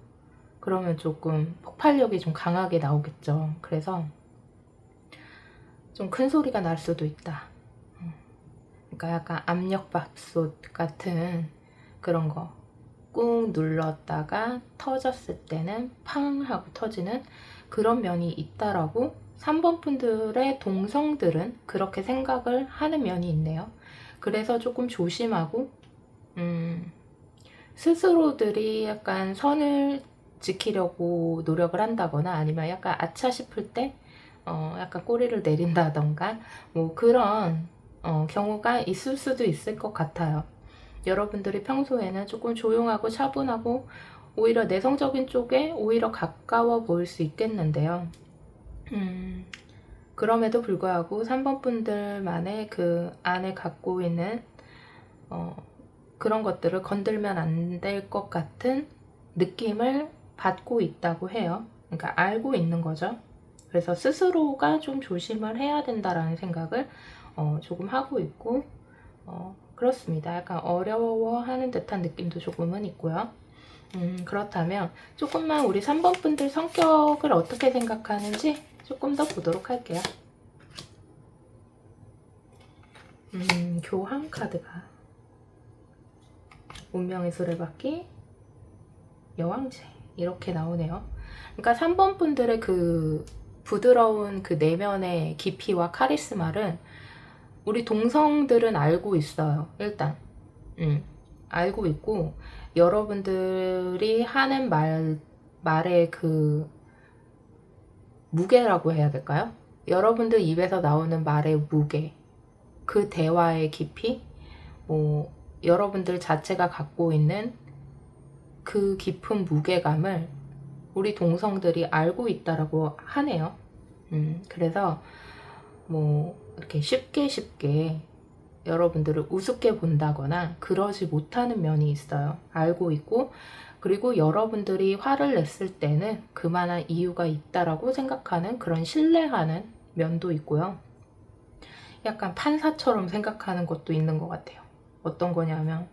그러면 조금 폭발력이 좀 강하게 나오겠죠. 그래서 좀 큰 소리가 날 수도 있다. 그러니까 약간 압력밥솥 같은 그런 거. 꾹 눌렀다가 터졌을 때는 팡 하고 터지는 그런 면이 있다라고 3번 분들의 동성들은 그렇게 생각을 하는 면이 있네요. 그래서 조금 조심하고 스스로들이 약간 선을 지키려고 노력을 한다거나 아니면 약간 아차 싶을 때 약간 꼬리를 내린다던가 뭐 그런 경우가 있을 수도 있을 것 같아요. 여러분들이 평소에는 조금 조용하고 차분하고 오히려 내성적인 쪽에 오히려 가까워 보일 수 있겠는데요. 그럼에도 불구하고 3번 분들만의 그 안에 갖고 있는 그런 것들을 건들면 안 될 것 같은 느낌을 받고 있다고 해요. 그러니까 알고 있는 거죠. 그래서 스스로가 좀 조심을 해야 된다라는 생각을 조금 하고 있고 그렇습니다. 약간 어려워하는 듯한 느낌도 조금은 있고요. 그렇다면 조금만 우리 3번 분들 성격을 어떻게 생각하는지 조금 더 보도록 할게요. 교황 카드가 운명의 수레바퀴, 여왕제 이렇게 나오네요. 그러니까 3번 분들의 그 부드러운 그 내면의 깊이와 카리스마를 우리 동성들은 알고 있어요. 일단 알고 있고 여러분들이 하는 말의 그 무게라고 해야 될까요? 여러분들 입에서 나오는 말의 무게, 그 대화의 깊이, 뭐 여러분들 자체가 갖고 있는 그 깊은 무게감을 우리 동성들이 알고 있다라고 하네요. 그래서 뭐 이렇게 쉽게 여러분들을 우습게 본다거나 그러지 못하는 면이 있어요. 알고 있고 그리고 여러분들이 화를 냈을 때는 그만한 이유가 있다라고 생각하는 그런 신뢰하는 면도 있고요. 약간 판사처럼 생각하는 것도 있는 것 같아요. 어떤 거냐면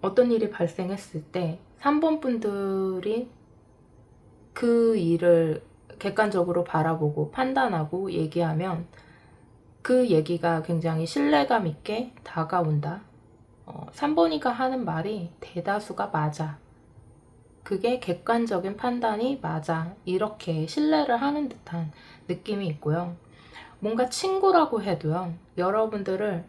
어떤 일이 발생했을 때 3번 분들이 그 일을 객관적으로 바라보고 판단하고 얘기하면 그 얘기가 굉장히 신뢰감 있게 다가온다. 3번이가 하는 말이 대다수가 맞아. 그게 객관적인 판단이 맞아. 이렇게 신뢰를 하는 듯한 느낌이 있고요. 뭔가 친구라고 해도요. 여러분들을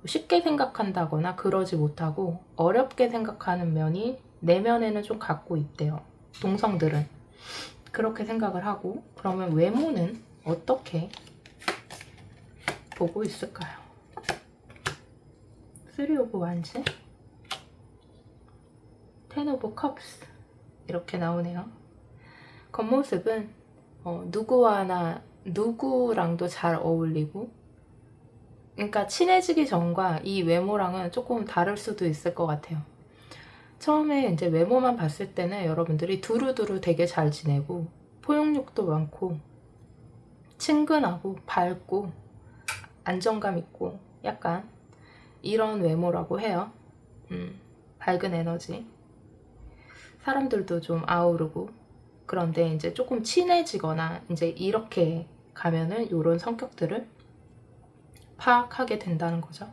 쉽게 생각한다거나 그러지 못하고 어렵게 생각하는 면이 내면에는 좀 갖고 있대요. 동성들은. 그렇게 생각을 하고 그러면 외모는 어떻게 보고 있을까요? 3 오브 완즈, 10 오브 컵스 이렇게 나오네요. 겉모습은 누구랑도 잘 어울리고 그러니까 친해지기 전과 이 외모랑은 조금 다를 수도 있을 것 같아요. 처음에 이제 외모만 봤을 때는 여러분들이 두루두루 되게 잘 지내고 포용력도 많고 친근하고 밝고 안정감 있고 약간 이런 외모라고 해요. 밝은 에너지. 사람들도 좀 아우르고 그런데 이제 조금 친해지거나 이제 이렇게 가면은 이런 성격들을 파악하게 된다는 거죠.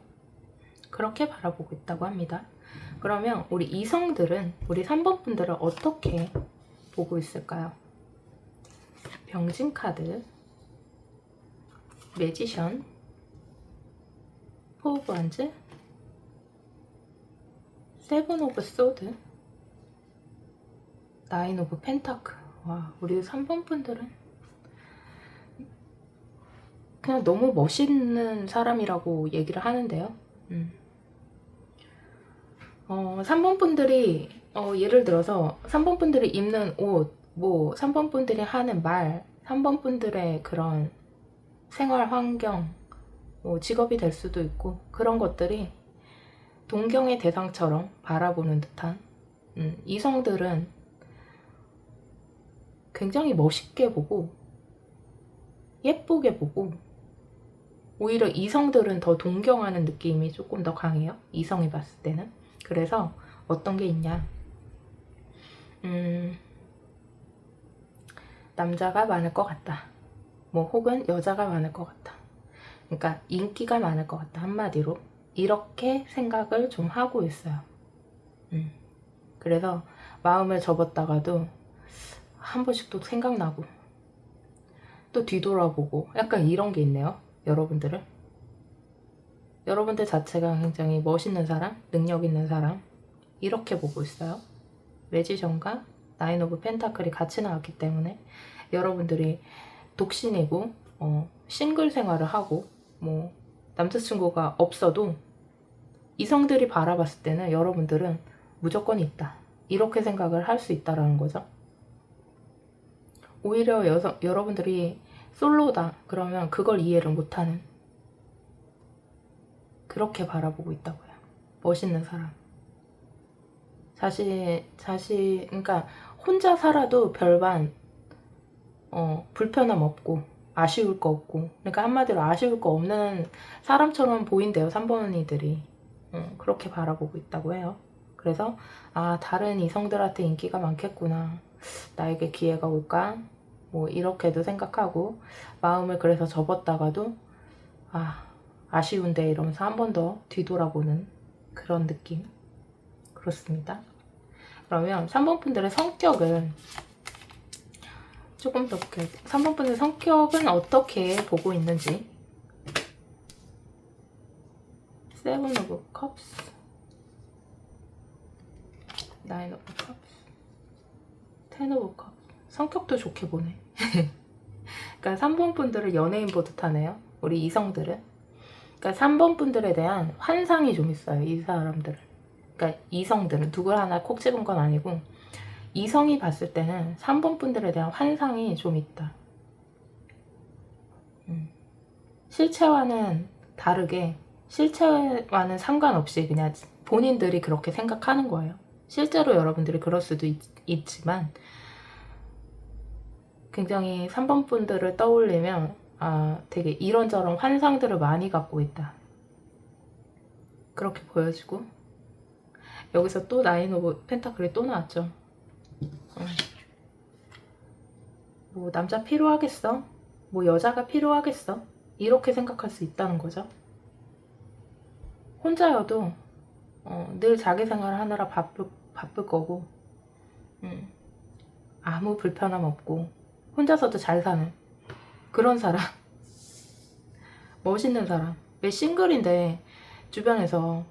그렇게 바라보고 있다고 합니다. 그러면 우리 이성들은 우리 3번 분들을 어떻게 보고 있을까요? 병진 카드, 매지션, 4 오브 완즈, 7 오브 소드, 9 오브 펜타클. 와, 우리 3번 분들은 그냥 너무 멋있는 사람이라고 얘기를 하는데요. 3번 분들이 예를 들어서 3번 분들이 입는 옷, 뭐 3번 분들이 하는 말, 3번 분들의 그런 생활 환경, 뭐 직업이 될 수도 있고 그런 것들이 동경의 대상처럼 바라보는 듯한 이성들은 굉장히 멋있게 보고 예쁘게 보고 오히려 이성들은 더 동경하는 느낌이 조금 더 강해요. 이성이 봤을 때는. 그래서 어떤 게 있냐. 남자가 많을 것 같다. 뭐 혹은 여자가 많을 것 같다. 그러니까 인기가 많을 것 같다. 한마디로. 이렇게 생각을 좀 하고 있어요. 그래서 마음을 접었다가도 한 번씩 또 생각나고 또 뒤돌아보고 약간 이런 게 있네요. 여러분들 자체가 굉장히 멋있는 사람, 능력 있는 사람 이렇게 보고 있어요. 매지션과 나인 오브 펜타클이 같이 나왔기 때문에 여러분들이 독신이고 싱글 생활을 하고 뭐 남자친구가 없어도 이성들이 바라봤을 때는 여러분들은 무조건 있다. 이렇게 생각을 할 수 있다라는 거죠. 오히려 여러분들이 솔로다 그러면 그걸 이해를 못하는 그렇게 바라보고 있다고요. 멋있는 사람. 그러니까 혼자 살아도 별반 불편함 없고 아쉬울 거 없고 그러니까 한마디로 아쉬울 거 없는 사람처럼 보인대요. 3번이들이 그렇게 바라보고 있다고 해요. 그래서 다른 이성들한테 인기가 많겠구나. 나에게 기회가 올까? 뭐 이렇게도 생각하고 마음을 그래서 접었다가도 아쉬운데 이러면서 한 번 더 뒤돌아보는 그런 느낌. 그렇습니다. 그러면 3번 분들의 성격을 조금 더 볼게요. 3번 분의 성격은 어떻게 보고 있는지. 세븐 오브 컵스, 나인 오브 컵스, 텐 오브 컵스. 성격도 좋게 보네. 그러니까 3번 분들을 연예인 보듯 하네요. 우리 이성들은. 그러니까 3번 분들에 대한 환상이 좀 있어요. 이 사람들은. 그러니까 이성들은 누굴 하나 콕 집은 건 아니고 이성이 봤을 때는 3번 분들에 대한 환상이 좀 있다. 실체와는 다르게 실체와는 상관없이 그냥 본인들이 그렇게 생각하는 거예요. 실제로 여러분들이 그럴 수도 있지만 굉장히 3번 분들을 떠올리면 되게 이런저런 환상들을 많이 갖고 있다. 그렇게 보여지고 여기서 또 나인 오브 펜타클이 또 나왔죠. 뭐 남자 필요하겠어? 뭐 여자가 필요하겠어? 이렇게 생각할 수 있다는 거죠. 혼자여도 늘 자기 생활을 하느라 바쁠 거고 아무 불편함 없고 혼자서도 잘 사는 그런 사람. 멋있는 사람. 왜 싱글인데 주변에서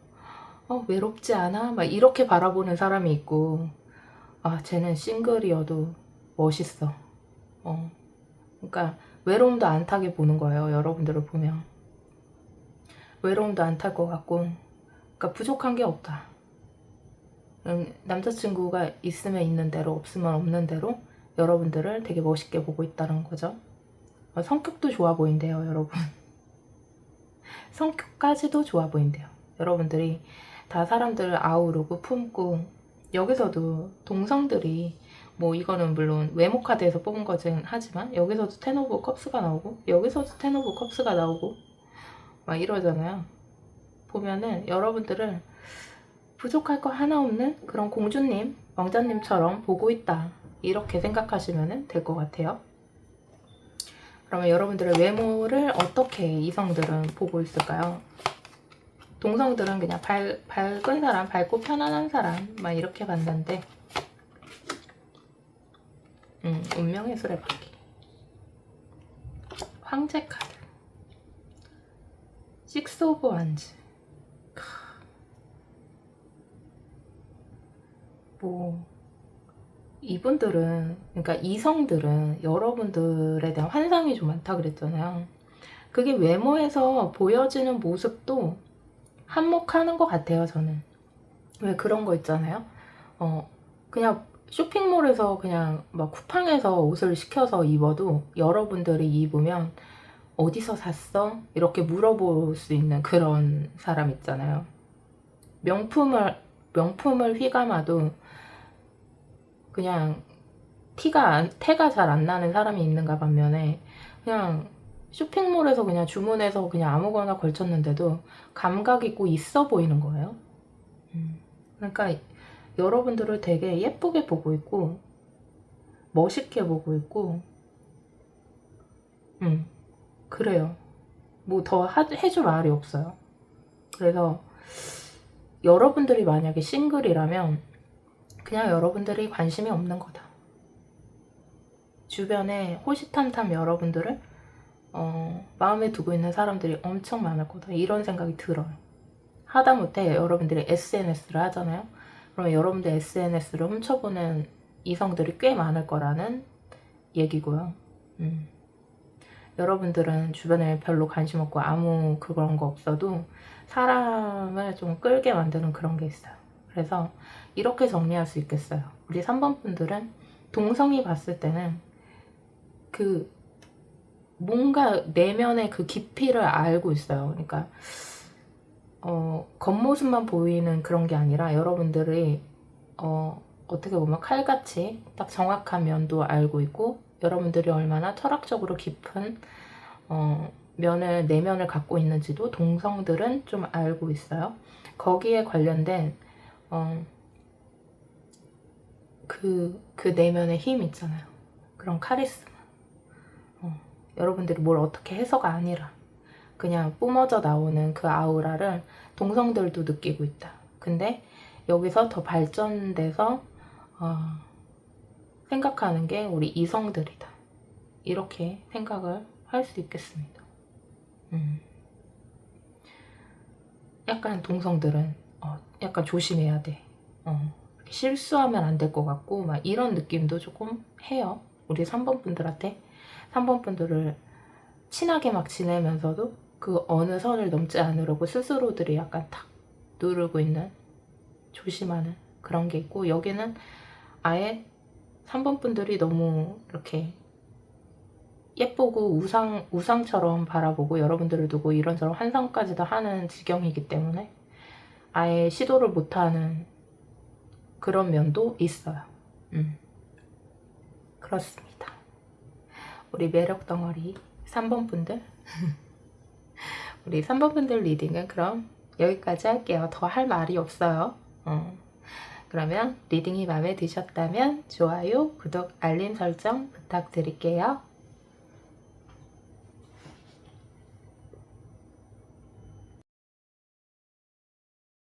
외롭지 않아? 막 이렇게 바라보는 사람이 있고 쟤는 싱글이어도 멋있어. 그러니까 외로움도 안 타게 보는 거예요. 여러분들을 보면 외로움도 안 탈 것 같고 그러니까 부족한 게 없다. 남자친구가 있으면 있는 대로 없으면 없는 대로 여러분들을 되게 멋있게 보고 있다는 거죠. 성격도 좋아 보인대요. 여러분. 성격까지도 좋아 보인대요. 여러분들이 다 사람들을 아우르고 품고 여기서도 동성들이 뭐 이거는 물론 외모 카드에서 뽑은 거긴 하지만 여기서도 텐 오브 컵스가 나오고 여기서도 텐 오브 컵스가 나오고 막 이러잖아요. 보면은 여러분들을 부족할 거 하나 없는 그런 공주님, 왕자님처럼 보고 있다. 이렇게 생각하시면 될 것 같아요. 그러면 여러분들의 외모를 어떻게 이성들은 보고 있을까요? 동성들은 그냥 밝은 사람, 밝고 편안한 사람 막 이렇게 봤는데 운명의 수레바퀴 황제 카드 식스 오브 완즈 뭐 이분들은 그러니까 이성들은 여러분들에 대한 환상이 좀 많다 그랬잖아요. 그게 외모에서 보여지는 모습도 한몫하는 것 같아요. 저는 왜 그런 거 있잖아요. 그냥 쇼핑몰에서 그냥 막 쿠팡에서 옷을 시켜서 입어도 여러분들이 입으면 어디서 샀어? 이렇게 물어볼 수 있는 그런 사람 있잖아요. 명품을 휘감아도 그냥 태가 잘 안 나는 사람이 있는가 반면에 그냥 쇼핑몰에서 그냥 주문해서 그냥 아무거나 걸쳤는데도 감각 있고 있어 보이는 거예요. 그러니까 여러분들을 되게 예쁘게 보고 있고 멋있게 보고 있고 그래요. 뭐 더 해줄 말이 없어요. 그래서 여러분들이 만약에 싱글이라면 그냥 여러분들이 관심이 없는 거다. 주변에 호시탐탐 여러분들을 마음에 두고 있는 사람들이 엄청 많을 거다. 이런 생각이 들어요. 하다못해 여러분들이 SNS를 하잖아요. 그러면 여러분들 SNS를 훔쳐보는 이성들이 꽤 많을 거라는 얘기고요. 여러분들은 주변에 별로 관심 없고 아무 그런 거 없어도 사람을 좀 끌게 만드는 그런 게 있어요. 그래서 이렇게 정리할 수 있겠어요. 우리 3번 분들은 동성이 봤을 때는 그 뭔가 내면의 그 깊이를 알고 있어요. 그러니까 겉모습만 보이는 그런 게 아니라 여러분들이 어떻게 보면 칼같이 딱 정확한 면도 알고 있고 여러분들이 얼마나 철학적으로 깊은 내면을 갖고 있는지도 동성들은 좀 알고 있어요. 거기에 관련된 그 내면의 힘 있잖아요. 그런 카리스마. 여러분들이 뭘 어떻게 해서가 아니라 그냥 뿜어져 나오는 그 아우라를 동성들도 느끼고 있다. 근데 여기서 더 발전돼서 생각하는 게 우리 이성들이다. 이렇게 생각을 할 수 있겠습니다. 약간 동성들은 약간 조심해야 돼. 실수하면 안 될 것 같고 막 이런 느낌도 조금 해요. 우리 3번 분들한테 3번 분들을 친하게 막 지내면서도 그 어느 선을 넘지 않으려고 스스로들이 약간 탁 누르고 있는 조심하는 그런 게 있고 여기는 아예 3번 분들이 너무 이렇게 예쁘고 우상처럼 바라보고 여러분들을 두고 이런저런 환상까지도 하는 지경이기 때문에 아예 시도를 못하는 그런 면도 있어요. 그렇습니다. 우리 매력 덩어리 3번 분들 우리 3번 분들 리딩은 그럼 여기까지 할게요. 더 할 말이 없어요. 그러면 리딩이 마음에 드셨다면 좋아요, 구독, 알림 설정 부탁드릴게요.